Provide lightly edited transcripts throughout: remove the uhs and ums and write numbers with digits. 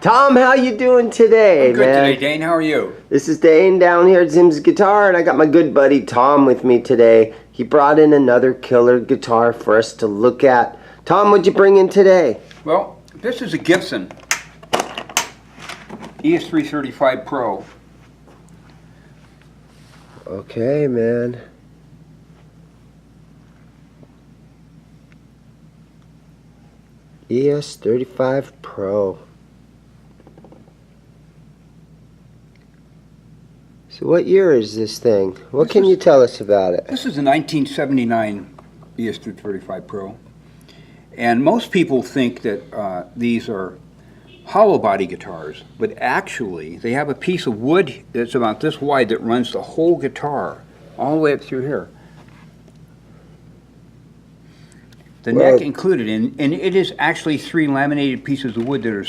Tom, how you doing today, I'm good man? today, Dane. How are you? This is Dane down here at ZIMM'S Guitar, and I got my good buddy Tom with me today. He brought in another killer guitar for us to look at. Tom, what'd you bring in today? Well, this is a Gibson ES335 Pro. Okay, man. ES35 Pro. So what year is this thing? What can you tell us about it? This is a 1979 ES335 Pro. And most people think that these are hollow body guitars, but actually they have a piece of wood that's about this wide that runs the whole guitar all the way up through here. The neck included, and it is actually 3 laminated pieces of wood that are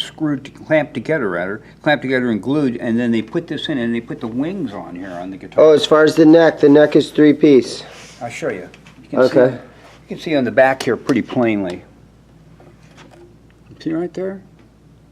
clamped together and glued, and then they put this in and they put the wings on here on the guitar. Oh, as far as the neck is 3-piece. I'll show you. Okay. You can see on the back here pretty plainly. See right there?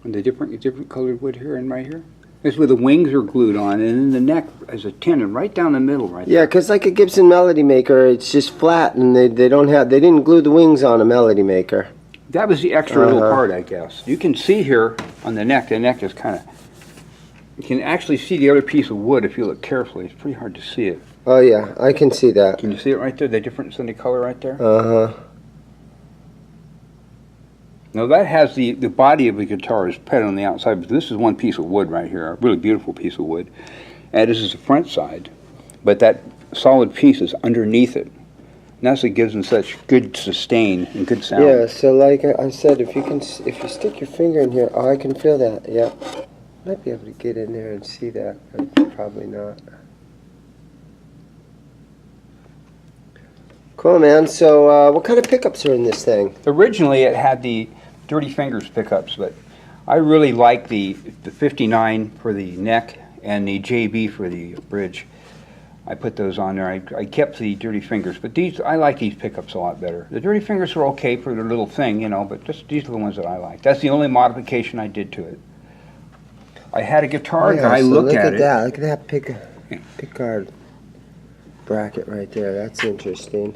On the different colored wood here and right here? This is where the wings are glued on, and then the neck is a tenon right down the middle right there. Yeah, because like a Gibson Melody Maker, it's just flat, and they didn't glue the wings on a Melody Maker. That was the extra little part, I guess. You can see here on the neck is kind of, you can actually see the other piece of wood if you look carefully. It's pretty hard to see it. Oh yeah, I can see that. Can you see it right there, the difference in the color right there? Uh-huh. Now that has the body of the guitar is painted on the outside, but this is one piece of wood right here, a really beautiful piece of wood. And this is the front side, but that solid piece is underneath it. And that's what gives them such good sustain and good sound. Yeah, so like I said, if you stick your finger in here, oh, I can feel that, yeah. Might be able to get in there and see that, but probably not. Cool, man. So what kind of pickups are in this thing? Originally it had the Dirty Fingers pickups, but I really like the 59 for the neck and the JB for the bridge. I put those on there. I kept the Dirty Fingers, but I like these pickups a lot better. The Dirty Fingers are okay for their little thing, you know, but these are the ones that I like. That's the only modification I did to it. I had a guitar guy look at it. Look at that pickguard bracket right there. That's interesting.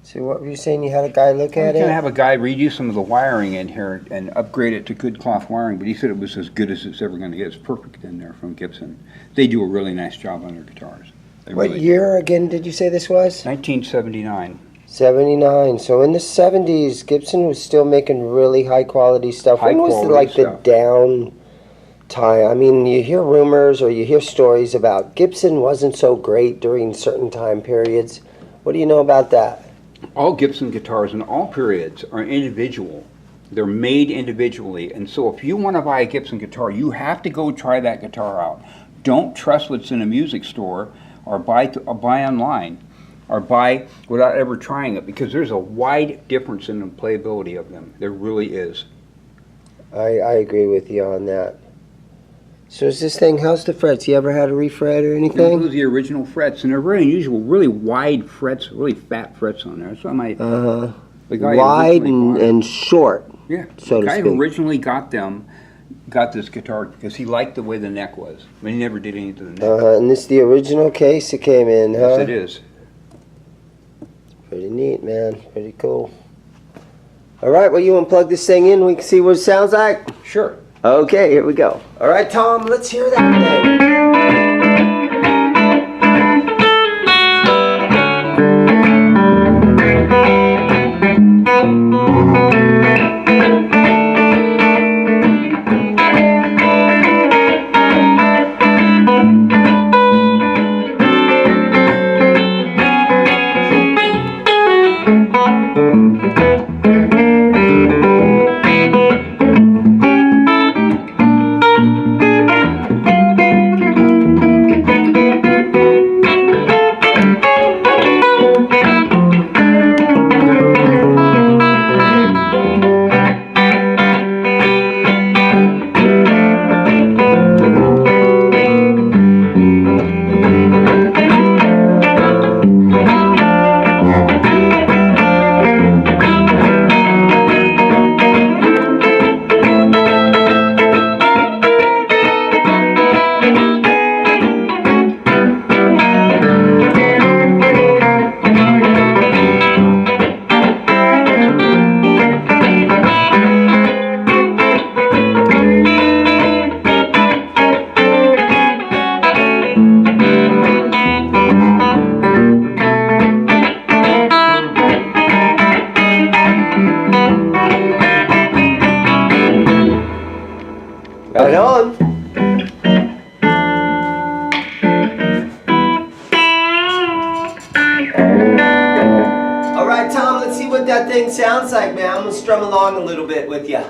So what were you saying? You had a guy look at it? I was going to have a guy redo some of the wiring in here and upgrade it to good cloth wiring, but he said it was as good as it's ever going to get. It's perfect in there from Gibson. They do a really nice job on their guitars. What year again did you say this was? 1979. 79. So in the 70s, Gibson was still making really high quality stuff. When was like the down time? I mean, you hear rumors or you hear stories about Gibson wasn't so great during certain time periods. What do you know about that? All Gibson guitars in all periods are individual. They're made individually, and so if you want to buy a Gibson guitar, you have to go try that guitar out. Don't trust what's in a music store, or buy online, or buy without ever trying it, because there's a wide difference in the playability of them. There really is. I agree with you on that. So is this thing, how's the frets? You ever had a refret or anything? Those are the original frets, and they're very unusual, really wide frets, really fat frets on there. That's why the guy wide and short. Yeah, so the guy to who speak. originally got this guitar because he liked the way the neck was, but he never did anything to the neck. And this is the original case it came in, huh? Yes, it is. Pretty neat, man. Pretty cool. All right, well, you unplug this thing in, we can see what it sounds like? Sure. Okay, here we go. All right, Tom, let's hear that thing. right, Tom, let's see what that thing sounds like, man. I'm gonna strum along a little bit with you.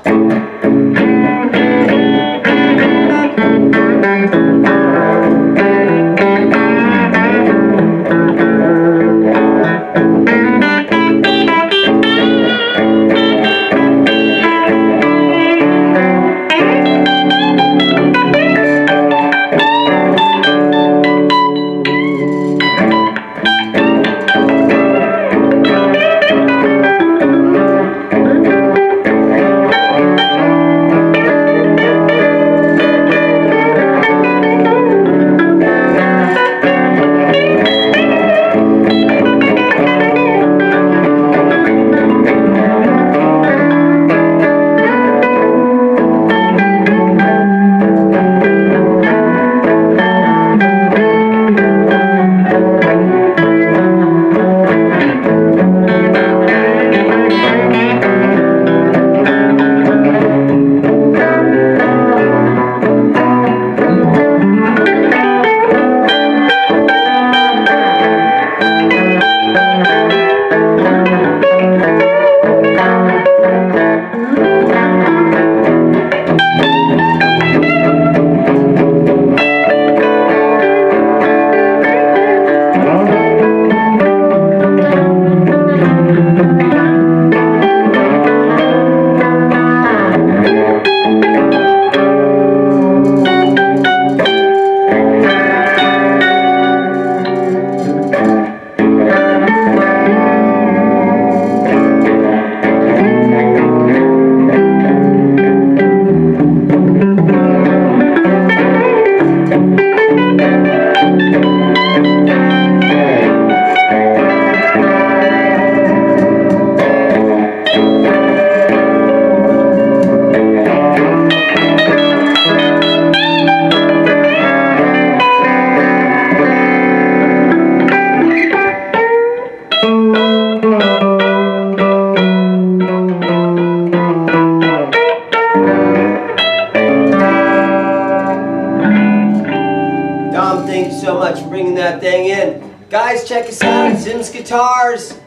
Thank you so much for bringing that thing in. Guys, check us out at ZIMM'S Guitars.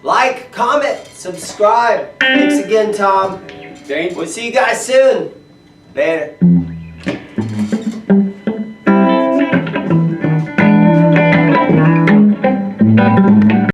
Like, comment, subscribe. Thanks again, Tom. Dane? We'll see you guys soon. Later.